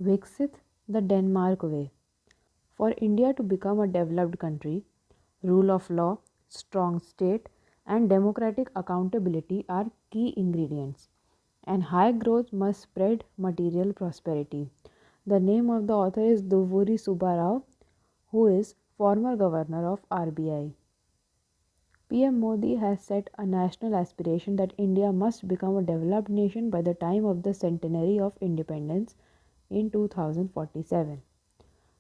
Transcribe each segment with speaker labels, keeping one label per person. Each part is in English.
Speaker 1: Viksit, the Denmark way. For India to become a developed country, rule of law, strong state, and democratic accountability are key ingredients. And high growth must spread material prosperity. The name of the author is Duvvuri Subbarao, who is former governor of RBI. PM Modi has set a national aspiration that India must become a developed nation by the time of the centenary of independence in 2047.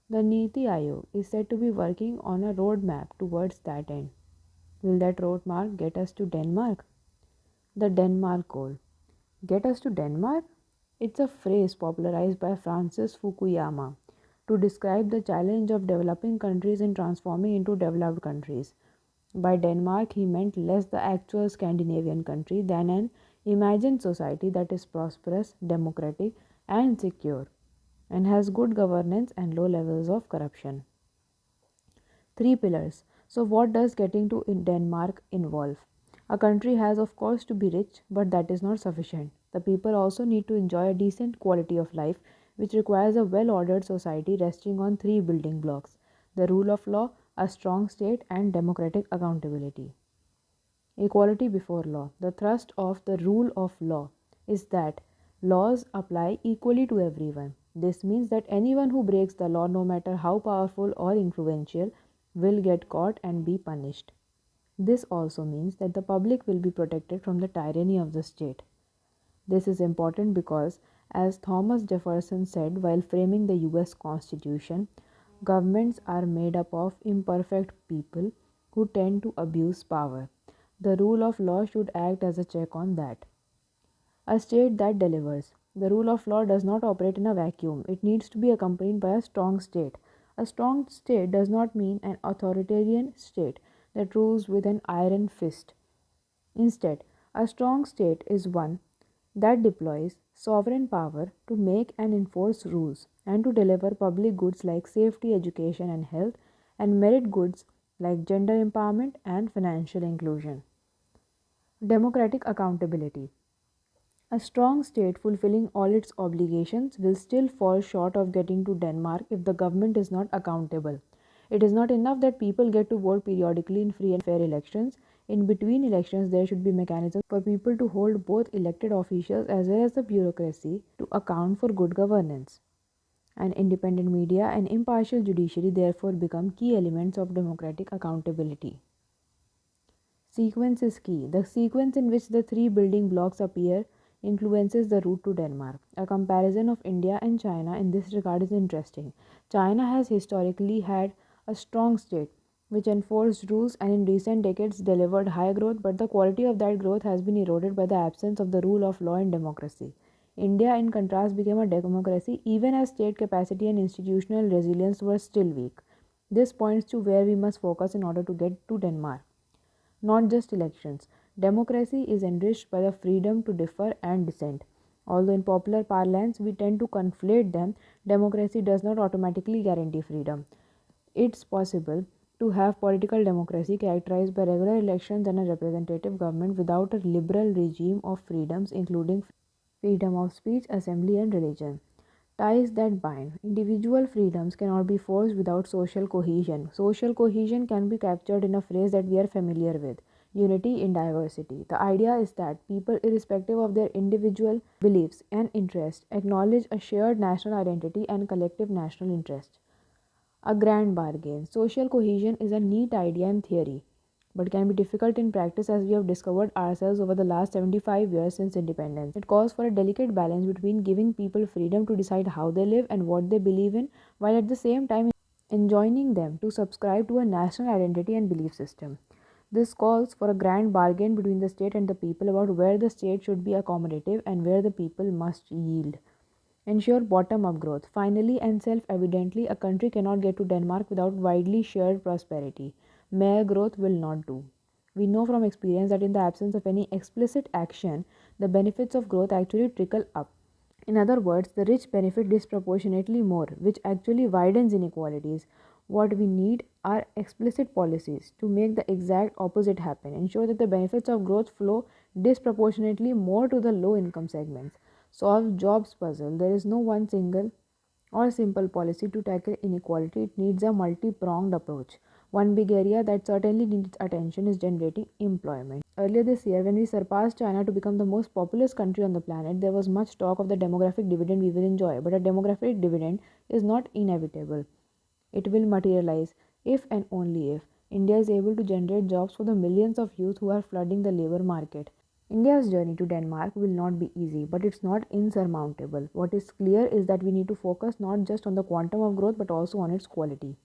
Speaker 1: The Niti Aayog is said to be working on a roadmap towards that end. Will that roadmap get us to Denmark? The Denmark goal. Get us to Denmark? It's a phrase popularized by Francis Fukuyama to describe the challenge of developing countries in transforming into developed countries. By Denmark, he meant less the actual Scandinavian country than an imagined society that is prosperous, democratic, and secure, and has good governance and low levels of corruption. Three pillars. So, what does getting to in Denmark involve? A country has, of course, to be rich, but that is not sufficient. The people also need to enjoy a decent quality of life, which requires a well ordered society resting on three building blocks: the rule of law, a strong state, and democratic accountability. Equality before law. The thrust of the rule of law is that laws apply equally to everyone. This means that anyone who breaks the law, no matter how powerful or influential, will get caught and be punished. This also means that the public will be protected from the tyranny of the state. This is important because, as Thomas Jefferson said while framing the US Constitution, governments are made up of imperfect people who tend to abuse power. The rule of law should act as a check on that. A state that delivers. The rule of law does not operate in a vacuum. It needs to be accompanied by a strong state. A strong state does not mean an authoritarian state that rules with an iron fist. Instead, a strong state is one that deploys sovereign power to make and enforce rules and to deliver public goods like safety, education, and health, and merit goods like gender empowerment and financial inclusion. Democratic accountability. A strong state fulfilling all its obligations will still fall short of getting to Denmark if the government is not accountable. It is not enough that people get to vote periodically in free and fair elections. In between elections, there should be mechanisms for people to hold both elected officials as well as the bureaucracy to account for good governance. An independent media and impartial judiciary therefore become key elements of democratic accountability. Sequence is key. The sequence in which the three building blocks appear influences the route to Denmark. A comparison of India and China in this regard is interesting. China has historically had a strong state which enforced rules and in recent decades delivered high growth, but the quality of that growth has been eroded by the absence of the rule of law and democracy. India, in contrast, became a democracy even as state capacity and institutional resilience were still weak. This points to where we must focus in order to get to Denmark. Not just elections. Democracy is enriched by the freedom to differ and dissent. Although in popular parlance we tend to conflate them, democracy does not automatically guarantee freedom. It's possible to have political democracy characterized by regular elections and a representative government without a liberal regime of freedoms, including freedom of speech, assembly, and religion. Ties that bind. Individual freedoms cannot be forced without social cohesion. Social cohesion can be captured in a phrase that we are familiar with: unity in diversity. The idea is that people, irrespective of their individual beliefs and interests, acknowledge a shared national identity and collective national interest. A grand bargain. Social cohesion is a neat idea in theory, but can be difficult in practice as we have discovered ourselves over the last 75 years since independence. It calls for a delicate balance between giving people freedom to decide how they live and what they believe in, while at the same time enjoining them to subscribe to a national identity and belief system. This calls for a grand bargain between the state and the people about where the state should be accommodative and where the people must yield. Ensure bottom up growth. Finally and self evidently, a country cannot get to Denmark without widely shared prosperity. Mere growth will not do. We know from experience that in the absence of any explicit action, the benefits of growth actually trickle up. In other words, the rich benefit disproportionately more, which actually widens inequalities. What we need are explicit policies to make the exact opposite happen. Ensure that the benefits of growth flow disproportionately more to the low income segments. Solve jobs puzzle. There is no one single or simple policy to tackle inequality. It needs a multi pronged approach. One big area that certainly needs attention is generating employment. Earlier this year, when we surpassed China to become the most populous country on the planet, there was much talk of the demographic dividend we will enjoy. But a demographic dividend is not inevitable. It will materialize if and only if India is able to generate jobs for the millions of youth who are flooding the labor market. India's journey to Denmark will not be easy, but it's not insurmountable. What is clear is that we need to focus not just on the quantum of growth but also on its quality.